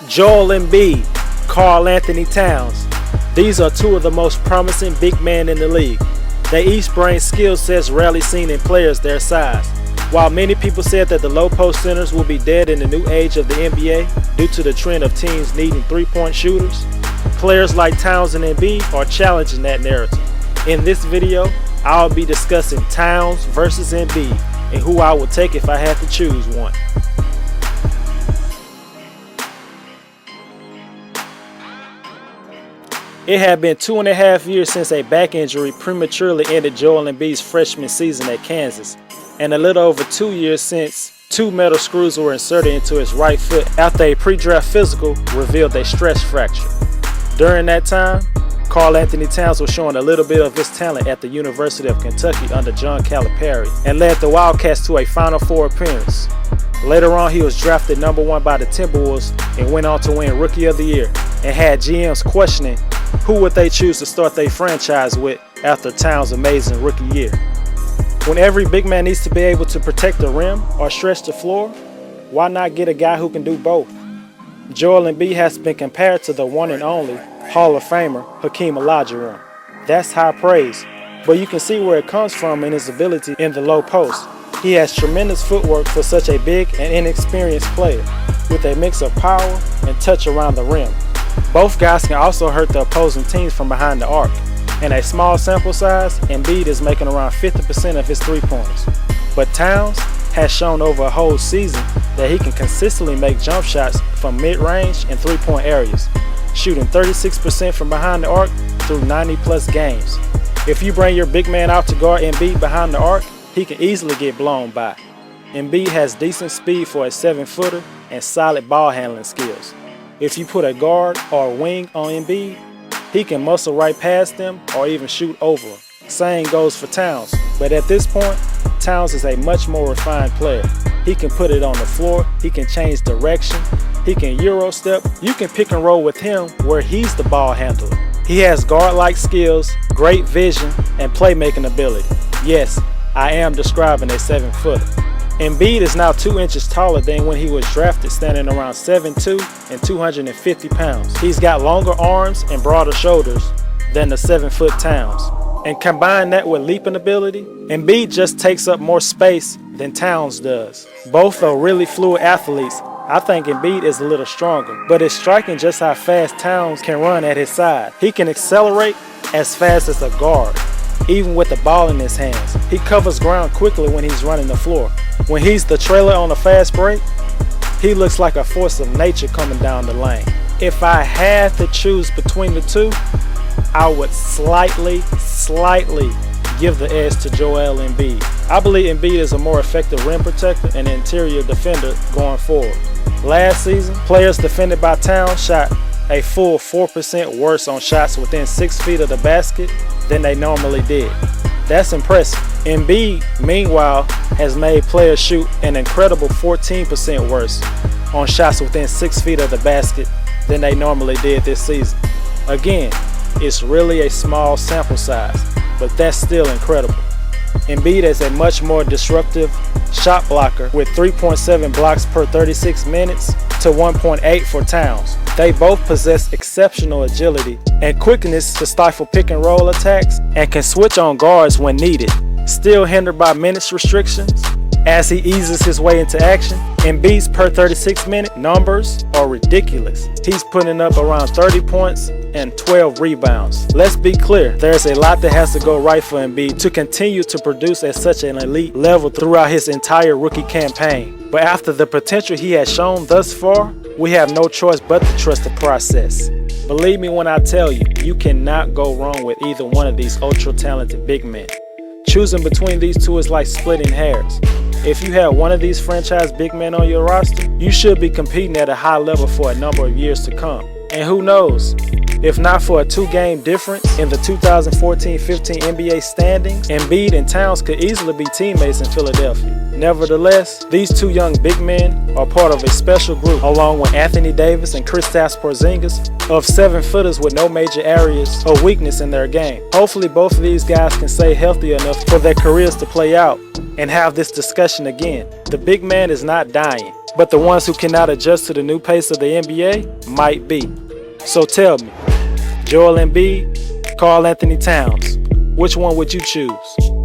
Joel Embiid, Karl-Anthony Towns. These are two of the most promising big men in the league. They each bring skill sets rarely seen in players their size. While many people said that the low post centers will be dead in the new age of the NBA due to the trend of teams needing three-point shooters, players like Towns and Embiid are challenging that narrative. In this video, I'll be discussing Towns versus Embiid and who I would take if I had to choose one. It had been 2.5 years since a back injury prematurely ended Joel Embiid's freshman season at Kansas, and a little over 2 years since 2 metal screws were inserted into his right foot after a pre-draft physical revealed a stress fracture. During that time, Karl-Anthony Towns was showing a little bit of his talent at the University of Kentucky under John Calipari and led the Wildcats to a Final Four appearance. Later on, he was drafted number 1 by the Timberwolves and went on to win Rookie of the Year, and had GMs questioning who would they choose to start their franchise with after Towns' amazing rookie year. When every big man needs to be able to protect the rim or stretch the floor, why not get a guy who can do both? Joel Embiid has been compared to the one and only Hall of Famer Hakeem Olajuwon. That's high praise, but you can see where it comes from in his ability in the low post. He has tremendous footwork for such a big and inexperienced player, with a mix of power and touch around the rim. Both guys can also hurt the opposing teams from behind the arc. In a small sample size, Embiid is making around 50% of his three-pointers. But Towns has shown over a whole season that he can consistently make jump shots from mid-range and three-point areas, shooting 36% from behind the arc through 90-plus games. If you bring your big man out to guard Embiid behind the arc, he can easily get blown by. Embiid has decent speed for a 7-footer and solid ball handling skills. If you put a guard or a wing on Embiid, he can muscle right past them or even shoot over them. Same goes for Towns, but at this point, Towns is a much more refined player. He can put it on the floor, he can change direction, he can Euro step. You can pick and roll with him where he's the ball handler. He has guard-like skills, great vision, and playmaking ability. Yes, I am describing a 7-footer. Embiid is now 2 inches taller than when he was drafted, standing around 7'2" and 250 pounds. He's got longer arms and broader shoulders than the 7-foot Towns. And combine that with leaping ability, Embiid just takes up more space than Towns does. Both are really fluid athletes. I think Embiid is a little stronger, but it's striking just how fast Towns can run at his side. He can accelerate as fast as a guard, even with the ball in his hands. He covers ground quickly when he's running the floor. When he's the trailer on a fast break, he looks like a force of nature coming down the lane. If I had to choose between the two, I would slightly give the edge to Joel Embiid. I believe Embiid is a more effective rim protector and interior defender going forward. Last season, players defended by Towns shot a full 4% worse on shots within 6 feet of the basket than they normally did. That's impressive. Embiid, meanwhile, has made players shoot an incredible 14% worse on shots within 6 feet of the basket than they normally did this season. Again, it's really a small sample size, but that's still incredible. Embiid is a much more disruptive shot blocker with 3.7 blocks per 36 minutes to 1.8 for Towns. They both possess exceptional agility and quickness to stifle pick and roll attacks and can switch on guards when needed. Still hindered by minutes restrictions as he eases his way into action, Embiid's per 36-minute numbers are ridiculous. He's putting up around 30 points and 12 rebounds. Let's be clear, there's a lot that has to go right for Embiid to continue to produce at such an elite level throughout his entire rookie campaign. But after the potential he has shown thus far, we have no choice but to trust the process. Believe me when I tell you, you cannot go wrong with either one of these ultra-talented big men. Choosing between these two is like splitting hairs. If you have one of these franchise big men on your roster, you should be competing at a high level for a number of years to come. And who knows, if not for a 2-game difference in the 2014-15 NBA standings, Embiid and Towns could easily be teammates in Philadelphia. Nevertheless, these two young big men are part of a special group, along with Anthony Davis and Kristaps Porzingis, of 7-footers with no major areas of weakness in their game. Hopefully both of these guys can stay healthy enough for their careers to play out and have this discussion again. The big man is not dying. but the ones who cannot adjust to the new pace of the NBA might be. So tell me, Joel Embiid, Karl-Anthony Towns, which one would you choose?